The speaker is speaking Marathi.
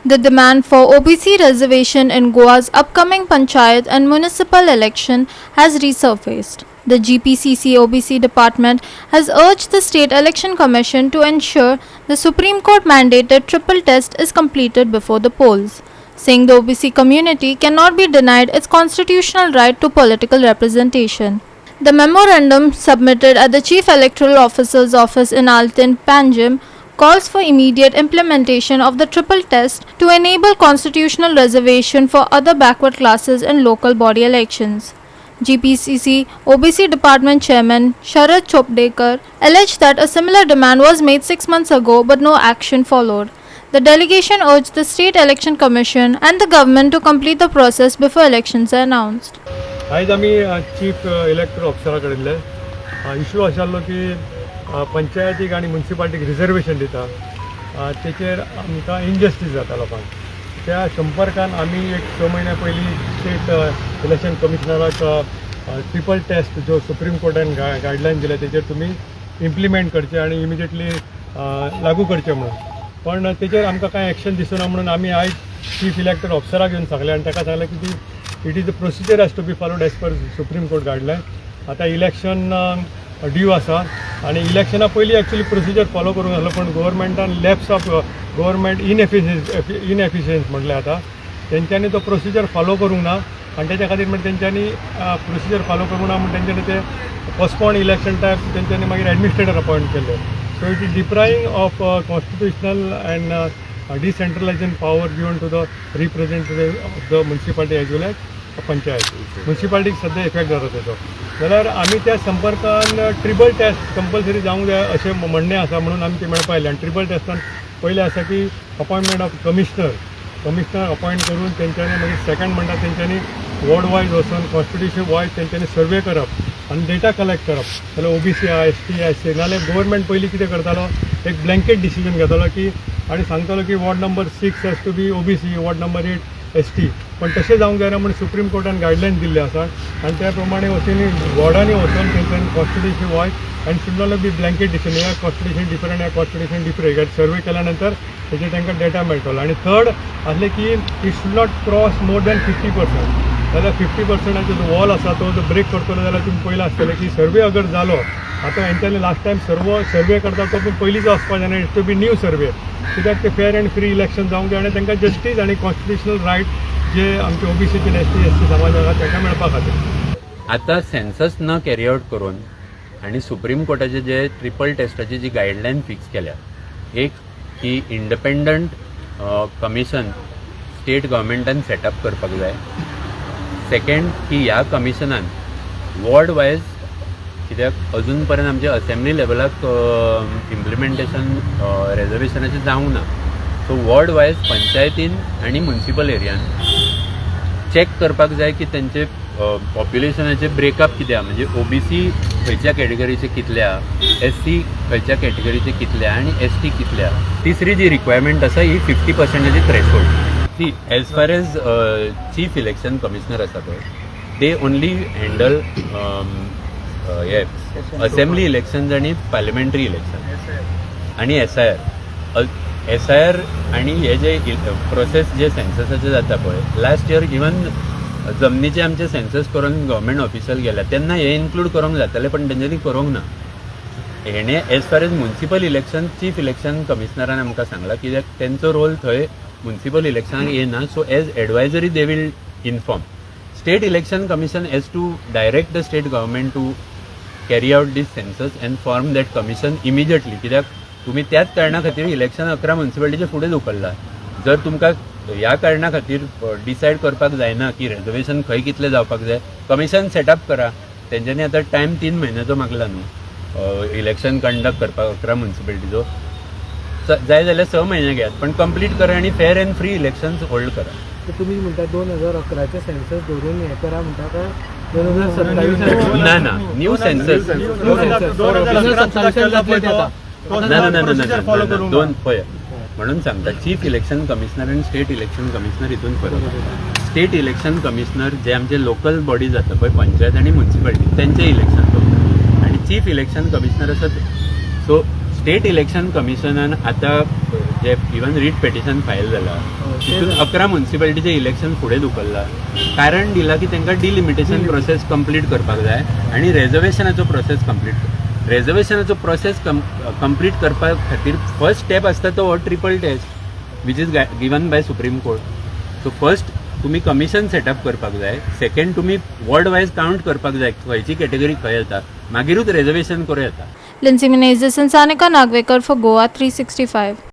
The demand for OBC reservation in Goa's upcoming panchayat and municipal election has resurfaced. The GPCC OBC department has urged the State Election Commission to ensure the Supreme Court mandated triple test is completed before the polls, saying the OBC community cannot be denied its constitutional right to political representation. The memorandum submitted at the Chief Electoral Officer's office in Altin, Panjim, calls for immediate implementation of the triple test to enable constitutional reservation for other backward classes in local body elections. GPCC OBC Department Chairman Sharad Chopdekar alleged that a similar demand was made 6 months ago but no action followed. The delegation urged the State Election Commission and the government to complete the process before elections are announced. आज आम्ही चीफ इलेक्टोरल ऑफिसरा कडेन इश्यू आशिल्लो की पंचायतीक आनी म्युनिसिपालिटीक रिजर्वेशन दिता तेचेर आमकां इनजस्टीस जाता लोकांक. त्या संपर्कान आमी एक 6 म्हयन्या पयलीं स्टेट इलेक्शन कमिशनराक ट्रिपल टेस्ट जो सुप्रीम कोर्टान गायडलायन दिल्या तेचेर तुमी इम्प्लिमेंट करचे आनी इमिजिएटली लागू करचे म्हणून. पण तेचेर आमकां कांय एक्शन दिसना म्हणून आमी आयज चीफ इलेक्टोरल ऑफिसराक घेवन सांगलें आनी ताका सांगलें की it is the procedure has to be followed as per Supreme Court guideline. आतां इलेक्शन ड्यू आसा आनी इलेक्शना पयलीं एक्चुअली प्रोसिजर फॉलो करूंक जालो पण गव्हर्मेंटान लॅप्स ऑफ गव्हर्मेंट इनएफिशियन्स म्हटलें आतां तेंच्यांनी तो प्रोसिजर फॉलो करूंक ना आनी तेच्या खातीर म्हणजे तेंच्यांनी प्रोसिजर फॉलो करूंक ना म्हणून तेंच्यांनी ते पोस्टपोन इलेक्शन टायप तेंच्यांनी मागीर एडमिनिस्ट्रेटर अपॉयंट केले. So it is depriving of constitutional and decentralization power given to the representative of the municipality as well as panchayat. म्युनिसिपालिटीक सद्या इफेक्ट जाता तेजो जाल्यार आमी त्या संपर्कान ट्रिपल टेस्ट कंपल्सरी जावंक जाय अशें म्हणणें आसा म्हणून आमी ती मेळपा आयली. आनी ट्रिपल टेस्टान पयलें आसा की अपॉयंटमेंट ऑफ कमिशनर अपॉयंट करून तेंच्यांनी मागीर सेकंड म्हणटा तेंच्यांनी वॉर्ड वायज वचून कॉन्स्टिट्युशन वायज तेंच्यांनी सर्वे करप आनी डेटा कलेक्ट करप. जाल्यार ओबीसी आहा ST SC नाल्यार गव्हर्मेंट पयलीं कितें करतालो एक ब्लँकेट डिसिजन घेतालो की आनी सांगतालो की ward number 6 has to be OBC ward number 8 ST. पण तशें जावंक जायना म्हणून सुप्रीम कोर्टान गायडलायन दिल्ले आसा आनी त्या प्रमाणे वचून वॉर्डांनी वचून तेंच्यांनी कॉन्स्टिट्युशन वायज आनी should not be blanket decision ह्या कॉन्स्टिट्युशन डिफरंट ह्या कॉन्स्टिट्युशन डिफरंट सर्वे केल्या नंतर तेजेर तांकां डेटा मेळटलो. आनी थर्ड आसलें की it should not cross more than 50%. जाल्यार 50%ाचो जो वॉल आसा तो जो ब्रेक करतलो जाल्यार तुमी पयलें आसतलें की सर्वे अगर जालो आतां हेंच्यांनी लास्ट टायम सर्वे करता तो पूण पयलींच वचपाचें आनी इट टू बी न्यू सर्वे कित्याक ते फेअर अँड फ्री इलेक्शन जावंक जाय आनी तांकां जस्टीस आनी कॉन्स्टिट्युशनल रायट जे आमचे OBC ST SC समाजाक आसा ताका मेळपा खातीर. आतां सेन्सस न कॅरी आउट करून आनी सुप्रीम कोर्टाचे जे ट्रिपल टेस्टाची जी गायडलायन फिक्स केल्या एक की इंडिपेंडंट कमिशन स्टेट गव्हर्मेंटान सेटअप करपाक जाय. सेकंड की ह्या कमिशनान वॉर्ड वायज कित्याक अजून पर्यंत आमचे असेंब्ली लेवलाक इम्प्लिमेंटेशन रेजर्वेशनाचें जावंक ना. सो वॉर्ड वायज पंचायतीन आनी म्युनिसिपल एरियान चॅक करपाक जाय की तेंचे पॉप्युलेशनाचे ब्रेकअप कितें आहा म्हणजे OBC खंयच्या कॅटेगरीचे कितले आहा SC खंयच्या कॅटेगरीचे कितले आहा आनी ST कितले आहा. तिसरी जी रिक्वायरमेंट आसा ही 50%ची threshold. See as far as chief election commissioner आसा पळय दे ओन्ली हँडल हे असेंब्ली इलेक्शन्स आनी पार्लिमेंटरी इलेक्शन आनी SIR आनी हे जे प्रोसेस जे सेन्ससाचे जाता पळय लास्ट इयर इवन जमनीचे आमचे सेन्सस करून गव्हर्मेंट ऑफिसल गेल्या तेन्ना हे इन्क्लूड करूंक जाताले पण तेंच्यांनी करूंक ना. हेणे as far as municipal election chief election कमिशनरान आमकां सांगला कित्याक तेंचो रोल थंय म्युनिसिपल इलेक्शनाक येना. So as advisory they will inform. State election commission as to direct the state government to carry out this census and form that commission immediately. कित्याक तुमी त्याच कारणा खातीर इलेक्शन 11 म्युनिसिपालिटीचे फुडें धुकल्ला. जर तुमकां ह्या कारणा खातीर डिसायड करपाक जायना की रिजर्वेशन खंय कितले जावपाक जाय कमिशन सेटअप करा. तेंच्यांनी आतां टायम 3 म्हयन्याचो मागला न्हू इलेक्शन कंडक्ट करपाक 11 म्युनिसिपालिटीचो. जाय जाल्यार 6 म्हयने घेयात पण कंप्लीट करा आनी fair and free elections hold करा. तुम्ही म्हणता 2011चे सेन्सस धरून हे करा म्हणटा काय 2027 ना न्यू सेन्सस ना दोन पळय म्हणून सांगता चीफ इलेक्शन कमिशनर आनी स्टेट इलेक्शन कमिशनर हितून फरक. स्टेट इलेक्शन कमिशनर जे आमचे लोकल बॉडी जाता पळय पंचायत आनी म्युनिसिपालिटी तेंचे इलेक्शन करता आनी चीफ इलेक्शन कमिशनर आसा. सो स्टेट इलेक्शन कमिशनान आतां जे इवन रीट पेटिशन फायल जाला तितून 11 म्युन्सिपालिटीचे इलेक्शन फुडें धुकल्ला. कारण दिला की तांकां डिलिमिटेशन प्रोसेस कंप्लीट करपाक जाय आनी रेजर्वेशनाचो प्रोसेस कंप्लीट करपा खातीर फर्स्ट स्टेप आसता तो हो triple test which is given by Supreme Court. So first तुमी कमिशन सेटअप करपाक जाय, सेकंड तुमी वॉर्ड वायज काउंट करपाक जाय खंयची कॅटेगरी खंय येता, मागीरूच रेजर्वेशन करूं येता. Lindsay Menezes and Sanika Nagwekar for Goa 365.